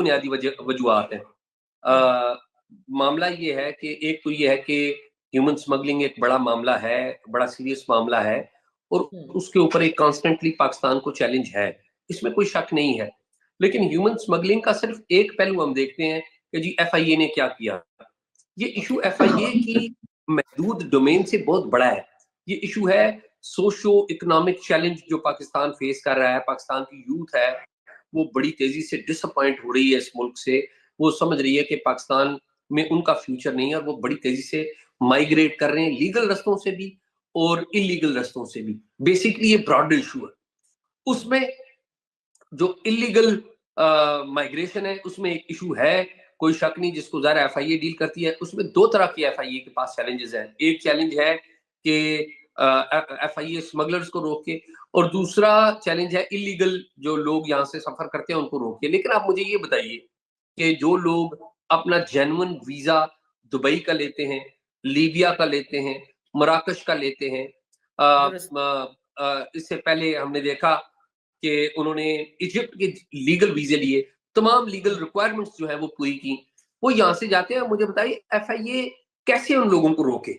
बुनियादी वजूहात हैं। मामला ये है कि एक तो ये है कि ह्यूमन स्मगलिंग एक बड़ा मामला है, बड़ा सीरियस मामला है और उसके ऊपर एक कॉन्स्टेंटली पाकिस्तान को चैलेंज है, इसमें कोई शक नहीं है। लेकिन ह्यूमन स्मगलिंग का सिर्फ एक पहलू हम देखते हैं कि जी एफआईए ने क्या किया। ये इशू एफआईए की महदूद डोमेन से बहुत बड़ा है। ये इशू है सोशो इकोनॉमिक चैलेंज जो पाकिस्तान फेस कर रहा है। पाकिस्तान की यूथ है वो बड़ी तेजी से डिसअपॉइंट हो रही है इस मुल्क से। वो समझ रही है कि पाकिस्तान में उनका फ्यूचर नहीं है और वो बड़ी तेजी से माइग्रेट कर रहे हैं, लीगल रस्तों से भी और इलीगल रस्तों से भी। बेसिकली ये ब्रॉडर इशू है। उसमें जो इलीगल माइग्रेशन है उसमें एक इशू है, कोई शक नहीं, जिसको ज़ाहिर एफआईए डील करती है। उसमें दो तरह की एफआईए के पास चैलेंजेस हैं। एक चैलेंज है कि एफआईए स्मगलर्स को रोके और दूसरा चैलेंज है इलीगल जो लोग यहाँ से सफर करते हैं उनको रोके। लेकिन आप मुझे ये बताइए कि जो लोग अपना जेन्युइन वीजा दुबई का लेते हैं, लीबिया का लेते हैं, मराकश का लेते हैं, इससे पहले हमने देखा कि उन्होंने इजिप्ट के लीगल वीजे लिए, तमाम लीगल रिक्वायरमेंट्स जो है वो पूरी की, वो यहाँ से जाते हैं। मुझे बताइए एफआईए कैसे उन लोगों को रोके?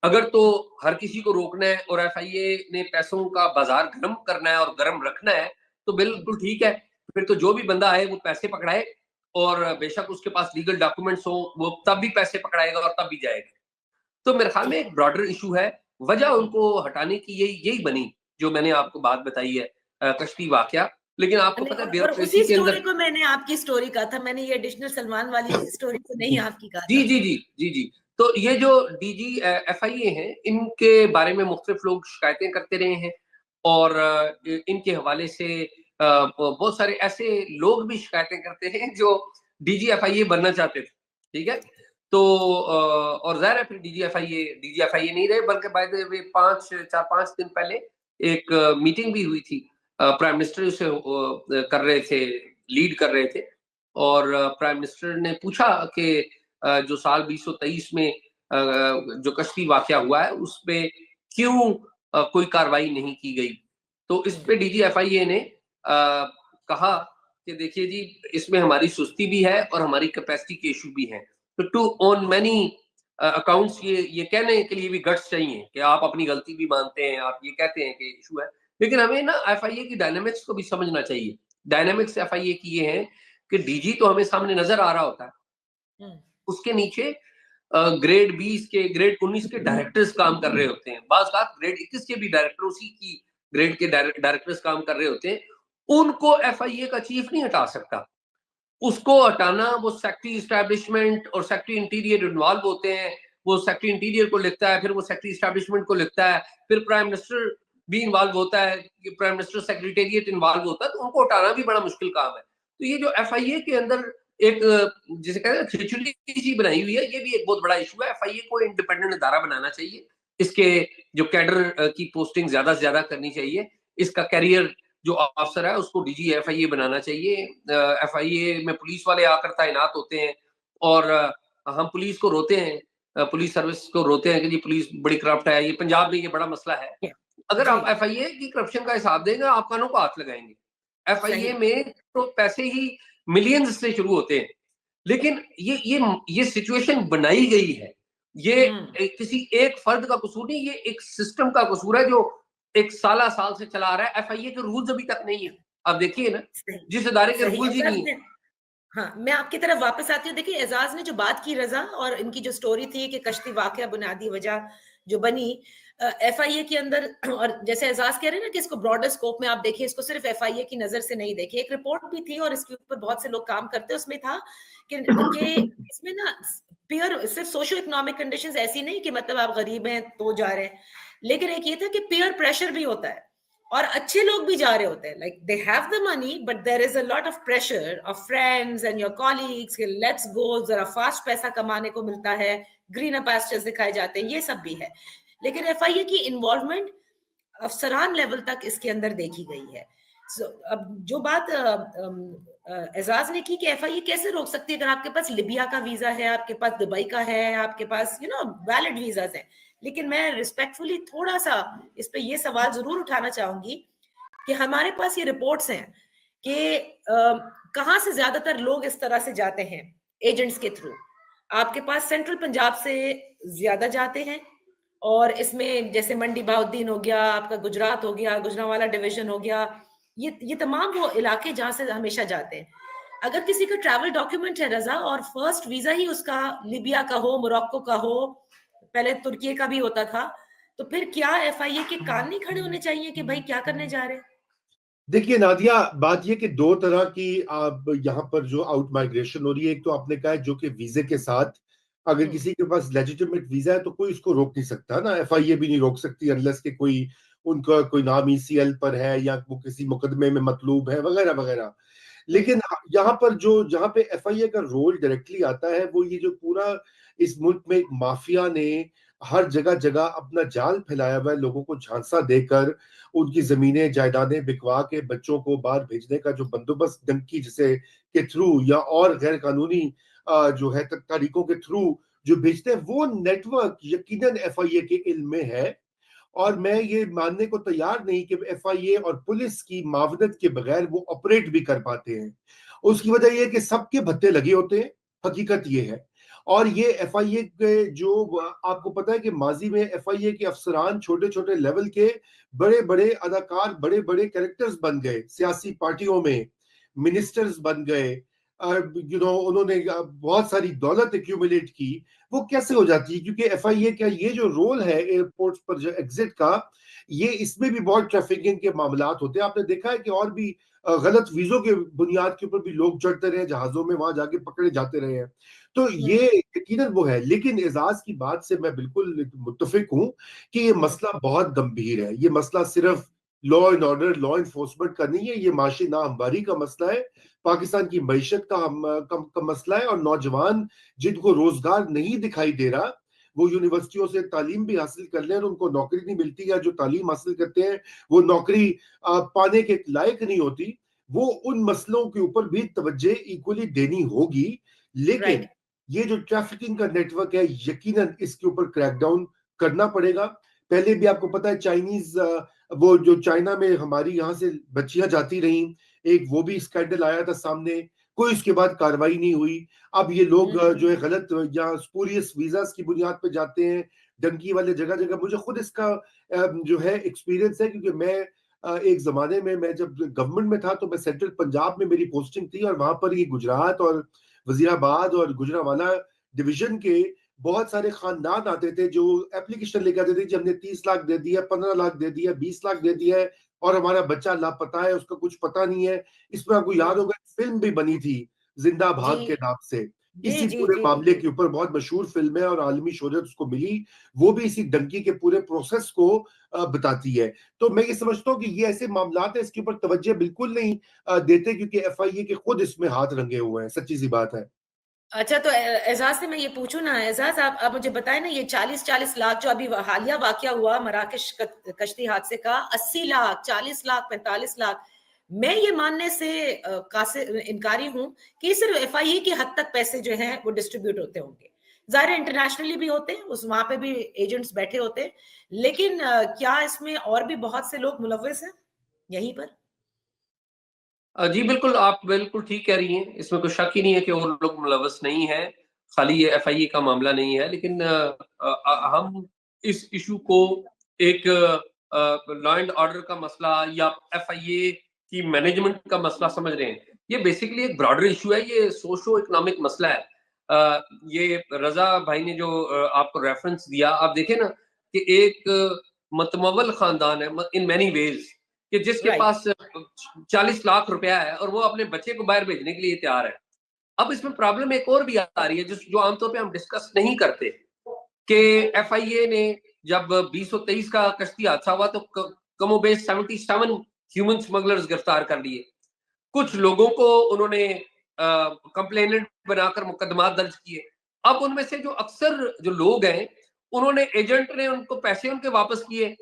अगर तो हर किसी को रोकना है और एफआईए ने पैसों का बाजार गर्म करना है और गर्म रखना है तो बिल्कुल ठीक है। फिर तो जो भी बंदा आए वो पैसे पकड़ाए और बेशक उसके पास लीगल डॉक्यूमेंट्स हो वो तब भी पैसे पकड़ाएगा और तब भी जाएगा। तो मेरे ख्याल में एक ब्रॉडर इशू है। वजह उनको हटाने की यही बनी जो मैंने आपको बात बताई है, कश्ती वाकया। लेकिन आपको पता है ब्यूरोक्रेसी के अंदर को मैंने आपकी स्टोरी कहा था, मैंने ये एडिशनल सलमान वाली स्टोरी तो नहीं आपकी कहा जी जी जी जी जी। तो ये जो डीजी एफआईए हैं इनके बारे में मुख्तलिफ लोग शिकायतें करते रहे हैं और इनके हवाले से बहुत सारे ऐसे लोग भी शिकायतें करते हैं जो डीजी एफआईए बनना चाहते थे। ठीक है, तो और जाहिर है फिर डीजी एफआईए नहीं रहे, बल्कि बाय द वे 4-5 दिन पहले एक मीटिंग भी हुई थी। प्राइम मिनिस्टर उसे कर रहे थे, लीड कर रहे थे और प्राइम मिनिस्टर ने पूछा कि जो साल 2023 में जो कश्ती वाकया हुआ है उस पे क्यों कोई कार्रवाई नहीं की गई। तो इस पे डीजी एफआईए ने कहा कि देखिए जी इसमें हमारी सुस्ती भी है और हमारी कैपेसिटी के इशू भी हैं। तो टू ऑन मैनी अकाउंट्स ये कहने के लिए भी गट्स चाहिए कि आप अपनी गलती भी मानते हैं, आप ये कहते हैं कि इशू है। लेकिन हमें ना एफआईए की डायनामिक्स को भी समझना चाहिए। डायनामिक्स एफआईए की ये है कि डीजी तो हमें सामने नजर आ रहा होता है, उसके नीचे ग्रेड 20 के, ग्रेड 19 के डायरेक्टर्स काम कर रहे होते हैं, बाज़ ग्रेड 21 के भी डायरेक्टर उसी की ग्रेड के डायरेक्टर्स काम कर रहे होते हैं। उनको एफआईए का चीफ नहीं हटा सकता। उसको हटाना, वो सेक्रेटरी एस्टैब्लिशमेंट और सेक्रेटरी इंटीरियर इन्वॉल्व होते हैं। वो सेक्रेटरी इंटीरियर को लिखता है, फिर वो सेक्रेटरी एस्टैब्लिशमेंट को लिखता है, फिर प्राइम मिनिस्टर भी इन्वॉल्व होता है, प्राइम मिनिस्टर सेक्रेटेरिएट इन्वॉल्व होता है, तो उनको हटाना भी बड़ा मुश्किल काम है। तो ये जो एफआईए के अंदर एक जिसे कहते हैं खिचड़ी सी बनाई हुई है, ये भी एक बहुत बड़ा इशू है। एफआईए को इंडिपेंडेंट अदारा बनाना चाहिए, इसके जो कैडर की पोस्टिंग ज्यादा से ज्यादा करनी चाहिए, इसका कैरियर जो अफसर है उसको डीजी एफआईए बनाना चाहिए। एफआईए में पुलिस वाले आकर तैनात होते हैं और हम पुलिस को रोते हैं, पुलिस सर्विस को रोते हैं कि जी पुलिस बड़ी करप्ट है। ये पंजाब में ये बड़ा मसला है। अगर आप एफआईए की करप्शन का हिसाब देंगे आप कानों को हाथ लगाएंगे। एफआईए में तो पैसे ही मिलियंस से शुरू होते हैं, लेकिन ये सिचुएशन बनाई गई है। ये किसी एक फर्द का कसूर नहीं, ये एक सिस्टम का कसूर है जो एक साल से चला आ रहा है। एफआईए के रूल्स अभी तक नहीं है। आप देखिए ना, जिस इदारे के रूल्स ही नहीं है। हाँ, मैं आपकी तरफ वापस आती हूँ। देखिए एजाज ने जो बात की रजा और इनकी जो स्टोरी थी कि कश्ती वाकया बुनियादी वजह जो बनी एफआईए के अंदर, और जैसे एजाज कह रहे हैं ना कि इसको ब्रॉडर स्कोप में आप देखिए, इसको सिर्फ एफआईए की नजर से नहीं देखिए। एक रिपोर्ट भी थी और इसके ऊपर बहुत से लोग काम करते हैं, उसमें था कि इसमें ना पीयर सिर्फ सोशो इकोनॉमिक कंडीशंस ऐसी नहीं कि मतलब आप गरीब हैं तो जा रहे हैं, लेकिन एक ये था कि पीयर प्रेशर भी होता है और अच्छे लोग भी जा रहे होते हैं। Like they have the money but there is a lot of pressure of friends and your colleagues कि लेट्स गो, जरा फास्ट पैसा कमाने को मिलता है, ग्रीनर पास्चर्स दिखाए जाते हैं, ये सब भी है। लेकिन एफआईए की इन्वॉल्वमेंट अफसरान लेवल तक इसके अंदर देखी गई है। अब जो बात एजाज ने की कि एफआईए कैसे रोक सकती है, अगर आपके पास लिबिया का वीजा है, आपके पास दुबई का है, आपके पास वैलिड वीजाज है। लेकिन मैं रिस्पेक्टफुली थोड़ा सा इस पे ये सवाल जरूर उठाना चाहूंगी कि हमारे पास ये रिपोर्ट्स हैं कि कहाँ से ज्यादातर लोग इस तरह से जाते हैं एजेंट्स के थ्रू? आपके पास सेंट्रल पंजाब से ज्यादा जाते हैं, और इसमें जैसे मंडी बहाउद्दीन हो गया, आपका गुजरात हो गया, गुजरांवाला डिवीजन हो गया, ये तमाम वो इलाके जहां से हमेशा जाते हैं। अगर किसी का ट्रैवल डॉक्यूमेंट है रजा, और फर्स्ट वीजा ही उसका लीबिया का हो, मोरक्को का हो, पहले तुर्की का भी होता था, तो फिर क्या एफआईए के कान नहीं खड़े होने चाहिए कि भाई क्या करने जा रहे हैं? देखिए नादिया, बात ये कि दो तरह की आप यहाँ पर जो आउट माइग्रेशन हो रही है, एक तो आपने कहा है जो कि वीजे के साथ, अगर किसी के पास लेजिटिमेट वीजा है तो कोई उसको रोक नहीं सकता ना, एफआईए भी नहीं रोक सकती अनलेस के कोई उनका कोई नाम ईसीएल पर है या वो किसी मुकदमे में मतलूब है वगैरह वगैरह। लेकिन यहाँ पर जो जहाँ पे एफआईए का रोल डायरेक्टली आता है वो ये जो पूरा इस मुल्क में एक माफिया ने हर जगह जगह अपना जाल फैलाया हुआ है, लोगों को झांसा देकर उनकी जमीनें जायदादें बिकवा के बच्चों को बाहर भेजने का जो बंदोबस्त डंकी जिसे के थ्रू या और गैर कानूनी जो है तरीकों के थ्रू जो भेजते हैं, वो नेटवर्क यकीनन एफआईए के इल्म में है। और मैं ये मानने को तैयार नहीं कि एफआईए और पुलिस की मावनत के बगैर वो ऑपरेट भी कर पाते हैं। उसकी वजह यह कि सबके भत्ते लगे होते हैं, हकीकत ये है। और ये एफआईए के जो आपको पता है कि माजी में एफआईए के अफसरान छोटे छोटे लेवल के बड़े बड़े अदाकार, बड़े बड़े कैरेक्टर्स बन गए सियासी पार्टियों में, मिनिस्टर्स बन गए, उन्होंने बहुत सारी दौलत एक्यूमुलेट की। वो कैसे हो जाती है? क्योंकि एफआईए का ये जो रोल है एयरपोर्ट्स पर जो एग्जिट का, ये इसमें भी बहुत ट्रैफिकिंग के मामलात होते हैं। आपने देखा है कि और भी गलत वीजों के बुनियाद के ऊपर भी लोग चढ़ते रहे जहाजों में, वहां जाके पकड़े जाते रहे हैं। तो ये यकीनन वो है। लेकिन एजाज की बात से मैं बिल्कुल मुत्तफिक हूं कि ये मसला बहुत गंभीर है। ये मसला सिर्फ law and order, law enforcement का नहीं है, ये माशी नाहमवारी का मसला है, पाकिस्तान की मईशत का मसला है। और नौजवान जिनको रोजगार नहीं दिखाई दे रहा, वो यूनिवर्सिटियों से तालीम भी हासिल कर लें और उनको नौकरी नहीं मिलती, या जो तालीम हासिल करते हैं वो नौकरी पाने के लायक नहीं होती, वो उन मसलों के ऊपर भी तवज्जो इक्वली देनी होगी। लेकिन ये जो ट्रैफिकिंग का नेटवर्क है, यकीनन इसके ऊपर क्रैकडाउन करना पड़ेगा। पहले भी आपको पता है चाइनीज, वो जो चाइना में हमारी यहाँ से बच्चियां जाती रहीं, एक वो भी स्कैंडल आया था सामने, कोई उसके बाद कार्रवाई नहीं हुई। अब ये लोग जो है गलत या स्पूरियस वीजास की बुनियाद पे जाते हैं, डंकी वाले जगह जगह। मुझे खुद इसका जो है एक्सपीरियंस है, क्योंकि मैं एक जमाने में, मैं जब गवर्नमेंट में था तो मैं सेंट्रल पंजाब में मेरी पोस्टिंग थी, और वहां पर ये गुजरात और वजीराबाद और गुजरांवाला डिवीजन के बहुत सारे खानदान आते थे जो एप्लीकेशन लेकर आते थे कि हमने 30 लाख दे दिया, 15 लाख दे दिया, 20 लाख दे दिया है, और हमारा बच्चा लापता है, उसका कुछ पता नहीं है। इसमें आपको याद होगा फिल्म भी बनी थी जिंदा भाग के नाम से, इसी पूरे मामले के ऊपर बहुत मशहूर फिल्म है और आलमी शोहरत उसको मिली। वो भी इसी डंकी के पूरे प्रोसेस को बताती है। तो मैं ये समझता हूँ कि ये ऐसे मामला है, इसके ऊपर तवज्जो बिल्कुल नहीं देते, क्योंकि एफआईए के खुद इसमें हाथ रंगे हुए हैं, सच्ची सी बात है। अच्छा, तो एजाज से मैं ये पूछूं ना, एजाज आप मुझे बताएं ना, ये 40-40 लाख जो अभी हालिया वाकया हुआ मराकश कश्ती हादसे का, 80 लाख, 40 लाख, 45 लाख, मैं ये मानने से इनकारी हूं कि सिर्फ एफआईए की हद तक पैसे जो हैं वो डिस्ट्रीब्यूट होते होंगे। जाहिर इंटरनेशनली भी होते हैं, उस वहां पे भी एजेंट्स बैठे होते हैं, लेकिन क्या इसमें और भी बहुत से लोग मुलव्वस हैं यहीं पर? जी बिल्कुल, आप बिल्कुल ठीक कह रही हैं। इसमें कोई शक ही नहीं है कि वो लोग मुलव्वस नहीं है, खाली ये एफआईए का मामला नहीं है। लेकिन हम इस इशू को एक लॉ एंड ऑर्डर का मसला या एफआईए की मैनेजमेंट का मसला समझ रहे हैं। ये बेसिकली एक ब्रॉडर इशू है, ये सोशो इकोनॉमिक मसला है। ये रजा भाई ने जो आपको रेफरेंस दिया, आप देखें ना कि एक मतमवल खानदान है इन मैनी वेज, कि जिसके पास 40 लाख रुपया है और वो अपने बच्चे को बाहर भेजने के लिए तैयार है। अब इसमें प्रॉब्लम एक और भी आ रही है जो आमतौर पे हम डिस्कस नहीं करते, कि एफआईए ने जब 2023 का कश्ती हादसा हुआ तो कमोबेश 77 ह्यूमन स्मगलर्स गिरफ्तार कर लिए। कुछ लोगों को उन्होंने कंप्लेनेंट बनाकर मुकदमा दर्ज किए। अब उनमें से जो अक्सर जो लोग हैं, उन्होंने एजेंट ने उनको पैसे उनके वापस किए,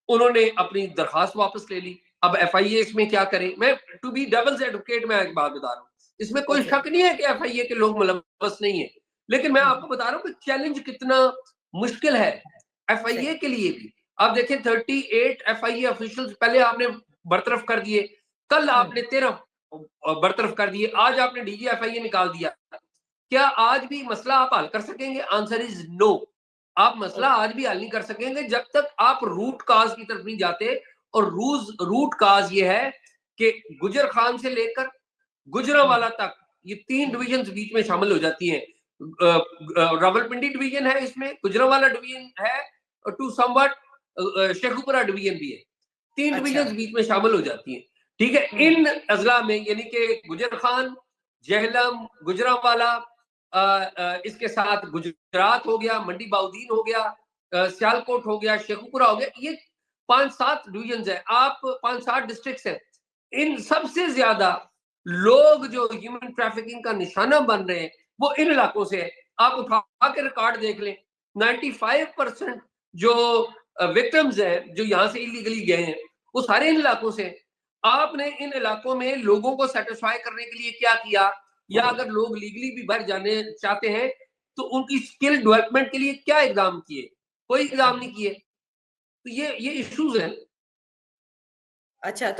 उन्होंने अपनी दरखास्त वापस ले ली। अब एफआईए इसमें क्या करे? मैं टू बी डेविल्स एडवोकेट मैं एक बात बता रहा हूँ, इसमें कोई शक नहीं है कि एफआईए के लोग मुलव्वस नहीं है, लेकिन मैं आपको बता रहा हूँ कि चैलेंज कितना मुश्किल है एफआईए के लिए भी। आप देखें 38 एफआईए ऑफिशियल्स पहले आपने बरतरफ कर दिए, कल आपने 13 बरतरफ कर दिए, आज आपने DGFIA निकाल दिया, क्या आज भी मसला आप हल कर सकेंगे? Answer is no. आप मसला आज भी हल नहीं कर सकेंगे जब तक आप रूट काज की तरफ नहीं जाते। और रूट काज ये है कि गुजर खान से लेकर गुजरांवाला तक ये 3 डिवीजन बीच में शामिल हो जाती हैं। रावलपिंडी डिवीजन है, इसमें गुजरांवाला डिवीजन है, और टू समवट शेखुपुरा डिवीजन भी है। 3 डिवीजन बीच में शामिल हो जाती हैं। ठीक है, इन अजला में यानी कि गुजर खान, जहलम, गुजरांवाला, इसके साथ गुजरात हो गया, मंडी बाउदीन हो गया, सियालकोट हो गया, शेखुपुरा हो गया, ये 5-7 डिवीजन है। आप 5-7 डिस्ट्रिक्ट हैं। इन सबसे ज्यादा लोग जो ह्यूमन ट्रैफिकिंग का निशाना बन रहे हैं वो इन इलाकों से है। आप उठा के रिकॉर्ड देख लें, 95% जो विक्टिम्स हैं जो यहाँ से इलीगली गए हैं वो सारे इन इलाकों से। आपने इन इलाकों में लोगों को सेटिस्फाई करने के लिए क्या किया, या अगर लोग लीगली भी बाहर जाने चाहते हैं तो उनकी स्किल डेवलपमेंट के लिए क्या इकदाम किए? कोई इकदाम नहीं किए। तो ये इश्यूज हैं। अच्छा।